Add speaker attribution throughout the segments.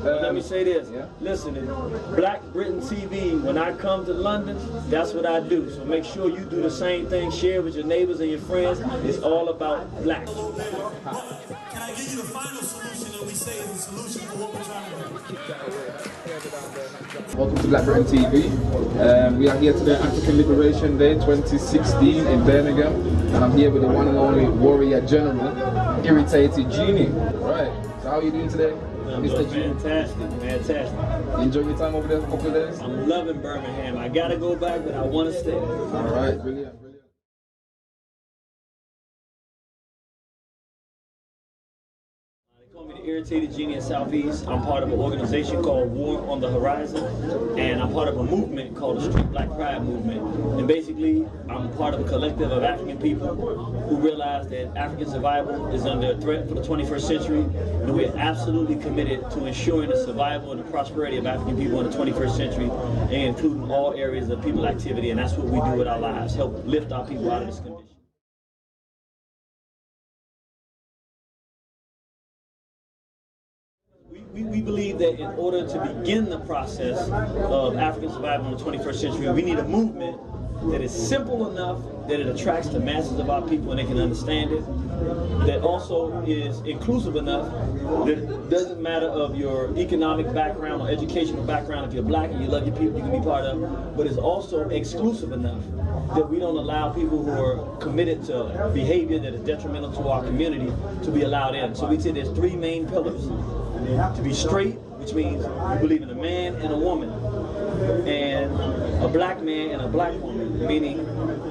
Speaker 1: But let me say this. Yeah. Listen, Black Britain TV, when I come to London, that's what I do. So make sure you do the same thing. Share with your neighbors and your friends. It's all about black.
Speaker 2: Can I give you the final solution that we say is the solution for what we're trying to do?
Speaker 3: Welcome to Black Britain TV. We are here today, African Liberation Day 2016 in Birmingham, and I'm here with the one and only Warrior General, Irritated Genie. Right, so how are you doing today?
Speaker 1: Mr. Genie? Fantastic.
Speaker 3: You enjoy your time over there for a couple of days?
Speaker 1: I'm loving Birmingham. I gotta go back, but I want to stay.
Speaker 3: All right, brilliant.
Speaker 1: Irritated Genie in Southeast. I'm part of an organization called War on the Horizon, and I'm part of a movement called the Street Black Pride Movement. And basically, I'm part of a collective of African people who realize that African survival is under threat for the 21st century, and we're absolutely committed to ensuring the survival and the prosperity of African people in the 21st century, and including all areas of people activity, and that's what we do with our lives, help lift our people out of this condition. We believe that in order to begin the process of African survival in the 21st century, we need a movement that is simple enough that it attracts the masses of our people and they can understand it, that also is inclusive enough that it doesn't matter of your economic background or educational background. If you're black and you love your people, you can be part of, but it's also exclusive enough that we don't allow people who are committed to behavior that is detrimental to our community to be allowed in. So we say there's three main pillars. To be straight, which means you believe in a man and a woman, and a black man and a black woman, meaning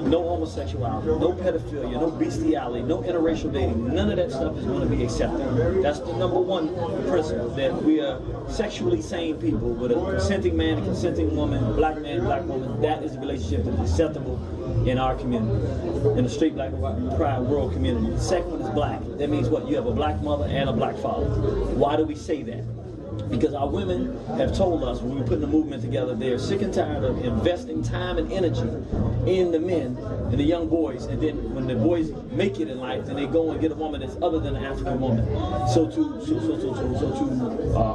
Speaker 1: no homosexuality, no pedophilia, no bestiality, no interracial dating. None of that stuff is going to be accepted. That's the number one principle, that we are sexually sane people with a consenting man and consenting woman, black man and black woman. That is the relationship that is acceptable in our community, in the Street Black Pride world community. The second one is black. That means what? You have a black mother and a black father. Why do we say that? Because our women have told us when we put the movement together, they're sick and tired of investing time and energy in the men and the young boys, and then when the boys make it in life, then they go and get a woman that's other than an African woman. So to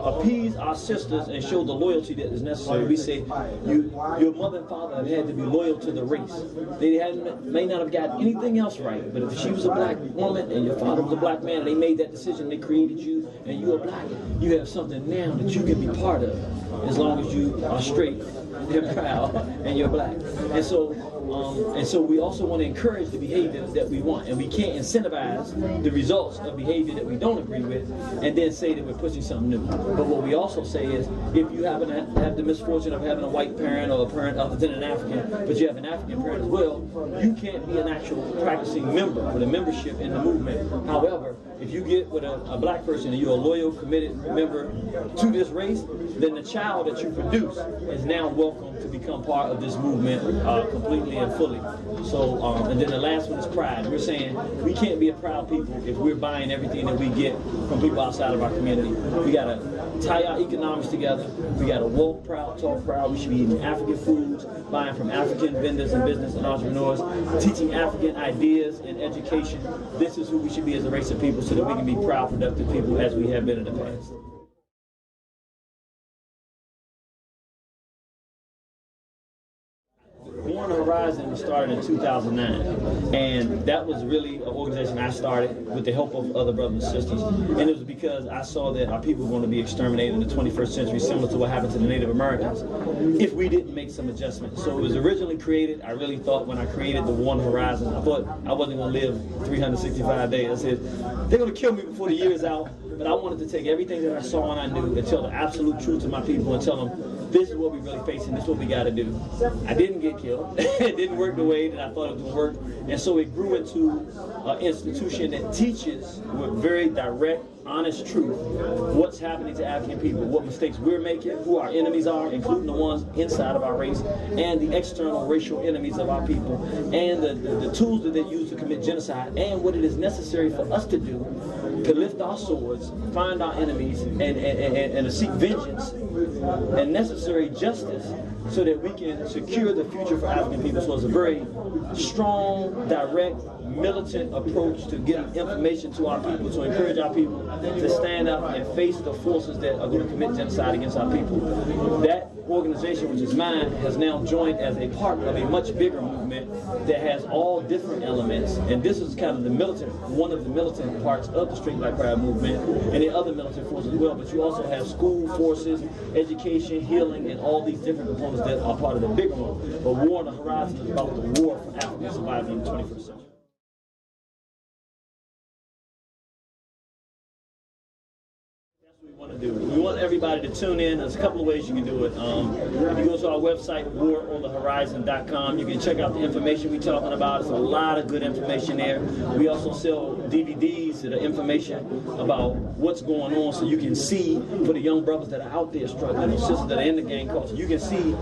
Speaker 1: appease our sisters and show the loyalty that is necessary, we say your mother and father have had to be loyal to the race. They may not have got anything else right, but if she was a black woman and your father was a black man, and they made that decision, they created you, and you are black, you have something now that you can be part of, as long as you are straight and proud and you're black. And so we also want to encourage the behavior that we want, and we can't incentivize the results of behavior that we don't agree with and then say that we're pushing something new. But what we also say is, if you happen to have the misfortune of having a white parent or a parent other than an African, but you have an African parent as well, you can't be an actual practicing member with a membership in the movement. However, if you get with a black person and you're a loyal, committed member to this race, then the child that you produce is now welcome to become part of this movement completely and fully. So, and then the last one is pride. We're saying we can't be a proud people if we're buying everything that we get from people outside of our community. We gotta tie our economics together. We gotta walk proud, talk proud. We should be eating African foods, buying from African vendors and business and entrepreneurs, teaching African ideas and education. This is who we should be as a race of people, so that we can be proud, productive people as we have been in the past. War on the Horizon was started in 2009, and that was really an organization I started with the help of other brothers and sisters, and it was because I saw that our people were going to be exterminated in the 21st century, similar to what happened to the Native Americans, if we didn't make some adjustments. So it was originally created, I really thought when I created the War on the Horizon, I thought I wasn't going to live 365 days. I said, they're going to kill me before the year is out, but I wanted to take everything that I saw and I knew and tell the absolute truth to my people and tell them, this is what we're really facing, this is what we got to do. I didn't get killed. It didn't work the way that I thought it would work. And so it grew into an institution that teaches with very direct, honest truth what's happening to African people, what mistakes we're making, who our enemies are, including the ones inside of our race, and the external racial enemies of our people, and the tools that they use to commit genocide, and what it is necessary for us to do to lift our swords, find our enemies, and to seek vengeance and necessary justice so that we can secure the future for African people. So it's a very strong, direct, militant approach to getting information to our people, to encourage our people to stand up and face the forces that are going to commit genocide against our people. That organization, which is mine, has now joined as a part of a much bigger movement that has all different elements, and this is kind of the militant, one of the militant parts of the Straight Black Pride movement, and the other militant forces as well. But you also have school forces, education, healing, and all these different components that are part of the bigger one. But War on the Horizon is about the war for African survival in the 21st century. We want everybody to tune in. There's a couple of ways you can do it. If you go to our website, waronthehorizon.com, you can check out the information we're talking about. There's a lot of good information there. We also sell DVDs that are information about what's going on, so you can see, for the young brothers that are out there struggling, or sisters that are in the gang culture, you can see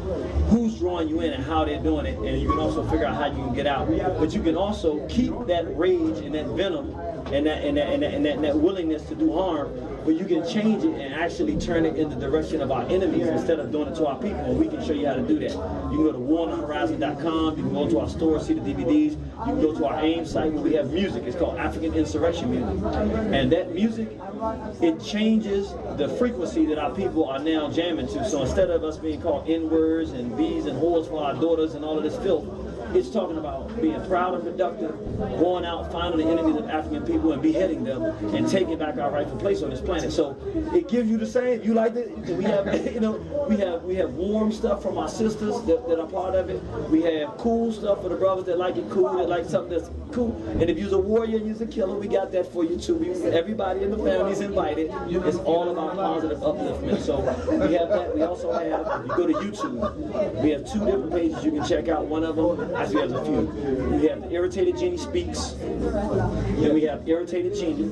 Speaker 1: who's drawing you in and how they're doing it, and you can also figure out how you can get out. But you can also keep that rage and that venom and that willingness to do harm, but you can change it and actually turn it in the direction of our enemies instead of doing it to our people, and we can show you how to do that. You can go to waronthehorizon.com, you can go to our store, see the DVDs, you can go to our AIM site where we have music. It's called African Insurrection Music. And that music, it changes the frequency that our people are now jamming to. So instead of us being called N-words and B's and whores for our daughters and all of this filth, it's talking about being proud and productive, going out, finding the enemies of African people and beheading them and taking back our rightful place on this planet. So it gives you the same. You like it? We have, we have warm stuff from our sisters that are part of it. We have cool stuff for the brothers that like it cool, that like something that's cool. And if you're a warrior and you're a killer, we got that for you too. Everybody in the family is invited. It's all about positive upliftment. So we have that. We also have, if you go to YouTube, we have 2 different pages you can check out. One of them, actually there's a few. We have the Irritated Genie Speaks. Then we have Irritated Genie.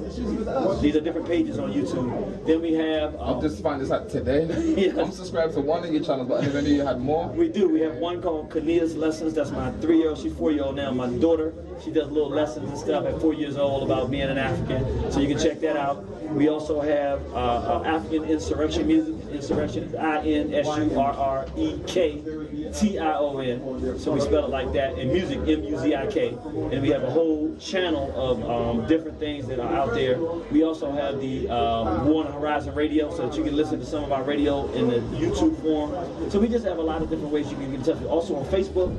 Speaker 1: These are different pages on YouTube. Then we have...
Speaker 3: I'll just find this out today.
Speaker 1: Yeah.
Speaker 3: I'm subscribed to one of your channels, but if any of you had more?
Speaker 1: We do. We have one called Kania's Lessons. That's my 3-year-old. She's 4-year-old now. My daughter, she does little lessons and stuff at 4 years old about being an African. So you can check that out. We also have African Insurrection Music. Insurrection is INSURREKTION. So we spell it like that. And music, M-U-Z-I-K. And we have a whole channel of different things that are out there. We also have the War on the Horizon radio, so that you can listen to some of our radio in the YouTube form. So we just have a lot of different ways you can get in touch with. Also on Facebook,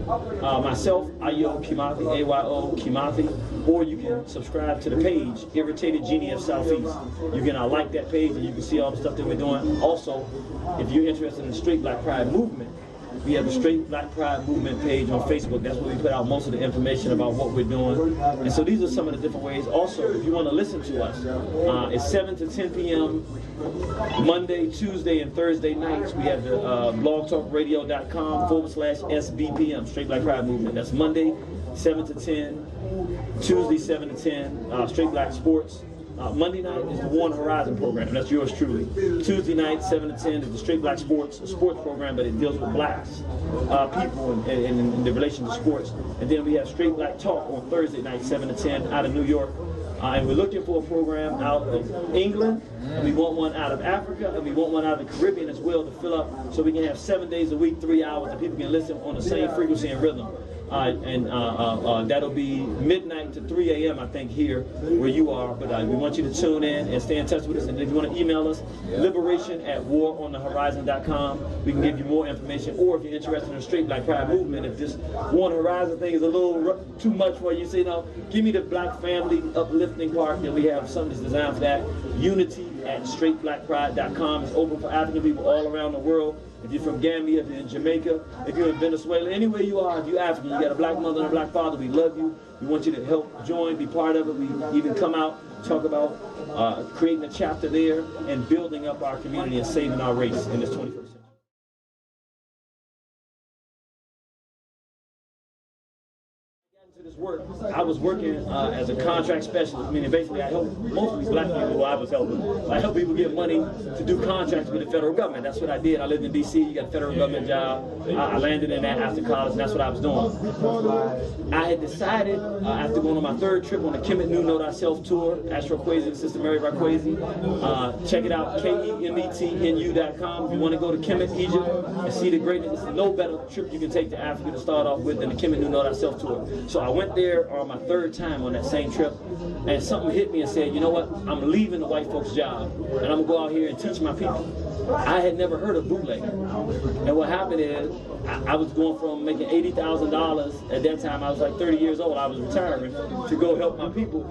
Speaker 1: myself, Ayo Kimathi, A-Y-O Kimathi, or you can subscribe to the page, Irritated Genie of Southeast. You can like that page and you can see all the stuff that we're doing. Also, if you're interested in the Straight Black Pride movement, we have the Straight Black Pride movement page on Facebook. That's where we put out most of the information about what we're doing. And so these are some of the different ways. Also, if you want to listen to us, it's 7 to 10 p.m. Monday, Tuesday, and Thursday nights. We have the blogtalkradio.com/SBPM, Straight Black Pride Movement. That's Monday, 7 to 10, Tuesday, 7 to 10, Straight Black Sports. Monday night is the War on the Horizon program. That's yours truly. Tuesday night, 7 to 10, is the Straight Black Sports, a sports program, but it deals with blacks, people, and the relation to sports. And then we have Straight Black Talk on Thursday night, 7 to 10, out of New York. And we're looking for a program out of England, and we want one out of Africa, and we want one out of the Caribbean as well to fill up, so we can have 7 days a week, 3 hours, that people can listen on the same frequency and rhythm. That'll be midnight to 3 a.m. I think here where you are, but we want you to tune in and stay in touch with us. And if you want to email us, liberation@waronthehorizon.com. We can give you more information, or if you're interested in the Straight Black Pride movement, if this War on the Horizon thing is a little too much for you, say, no, give me the black family uplifting part, then we have something that's designed for that. Unity@straightblackpride.com. It's open for African people all around the world. If you're from Gambia, if you're in Jamaica, if you're in Venezuela, anywhere you are, if you're African, you got a black mother and a black father, we love you. We want you to help join, be part of it. We even come out, talk about creating a chapter there and building up our community and saving our race in this 21st century. work, I was working as a contract specialist, meaning basically I helped mostly black people who I was helping. I helped people get money to do contracts with the federal government. That's what I did. I lived in D.C., you got a federal government job. I landed in that after college, and that's what I was doing. I had decided, after going on my third trip on the Kemet New Know Thyself tour, Astro Kwesi and Sister Mary Rakwesi, check it out, KEMETNU.com. If you want to go to Kemet, Egypt, and see the greatness, there's no better trip you can take to Africa to start off with than the Kemet New Know Thyself tour. So I went there on my third time on that same trip, and something hit me and said, you know what, I'm leaving the white folks' job, and I'm going to go out here and teach my people. I had never heard of bootlegging. And what happened is, I was going from making $80,000, at that time I was like 30 years old, I was retiring, to go help my people.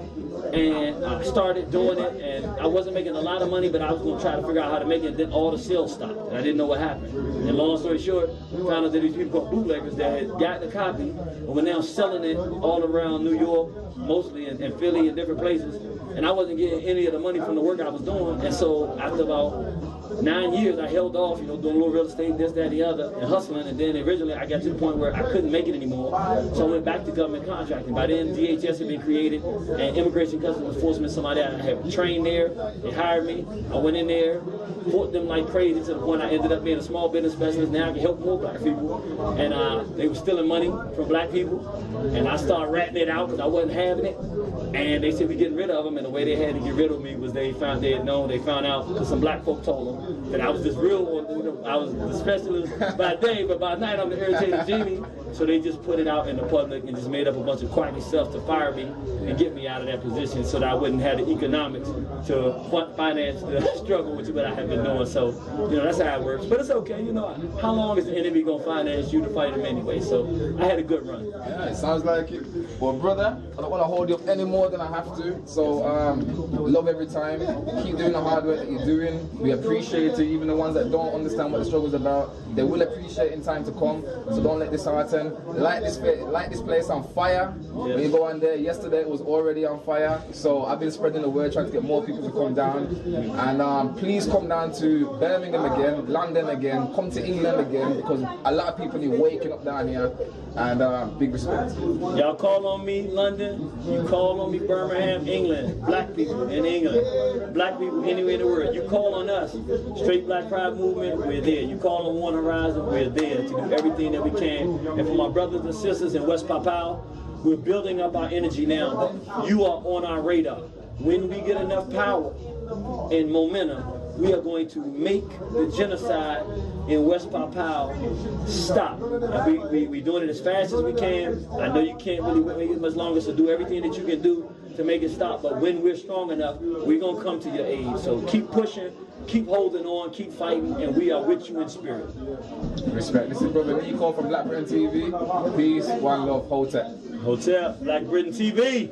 Speaker 1: And I started doing it, and I wasn't making a lot of money, but I was going to try to figure out how to make it, and then all the sales stopped, and I didn't know what happened. And long story short, I found out that these people called bootleggers that had gotten the copy, and were now selling it all around New York, mostly, and Philly, and different places, and I wasn't getting any of the money from the work I was doing. And so after about 9 years, I held off, doing a little real estate, this, that, and the other, and hustling. And then originally, I got to the point where I couldn't make it anymore. So I went back to government contracting. By then, DHS had been created, and Immigration Customs Enforcement, somebody I had trained there. They hired me. I went in there, fought them like crazy to the point I ended up being a small business specialist. Now I can help more black people. And they were stealing money from black people. And I started ratting it out because I wasn't having it. And they said we're getting rid of them. And the way they had to get rid of me was they found out because some black folk told them that I was this real one, I was the specialist by day, but by night I'm the irritated genie. So they just put it out in the public and just made up a bunch of quacky stuff to fire me and get me out of that position so that I wouldn't have the economics to finance the struggle, which is what I have been doing. So, that's how it works. But it's okay, how long is the enemy going to finance you to fight him anyway? So I had a good run.
Speaker 3: Yeah, it sounds like it. Well, brother, I don't want to hold you up any more than I have to. So, love every time. Keep doing the hard work that you're doing. We appreciate it. Even the ones that don't understand what the struggle is about, they will appreciate in time to come. So don't let this happen. Light this place on fire. Yes. When you go on there, yesterday it was already on fire. So I've been spreading the word, trying to get more people to come down. And please come down to Birmingham again, London again, come to England again, because a lot of people are waking up down here. And big respect.
Speaker 1: Y'all call on me, London. You call on me, Birmingham, England. Black people in England. Black people anywhere in the world. You call on us. Straight Black Pride Movement, we're there. You call on One Horizon, we're there to do everything that we can. And for my brothers and sisters in West Pacm Ald, we're building up our energy now. You are on our radar. When we get enough power and momentum, we are going to make the genocide in West Pacm Ald stop. And we're doing it as fast as we can. I know you can't really wait much longer, so do everything that you can do to make it stop. But when we're strong enough, we're going to come to your aid. So keep pushing, keep holding on, keep fighting, and we are with you in spirit.
Speaker 3: Respect. This is Brother Nico from Black Britain TV. Peace, one love, Hotel.
Speaker 1: Hotel, Black Britain TV.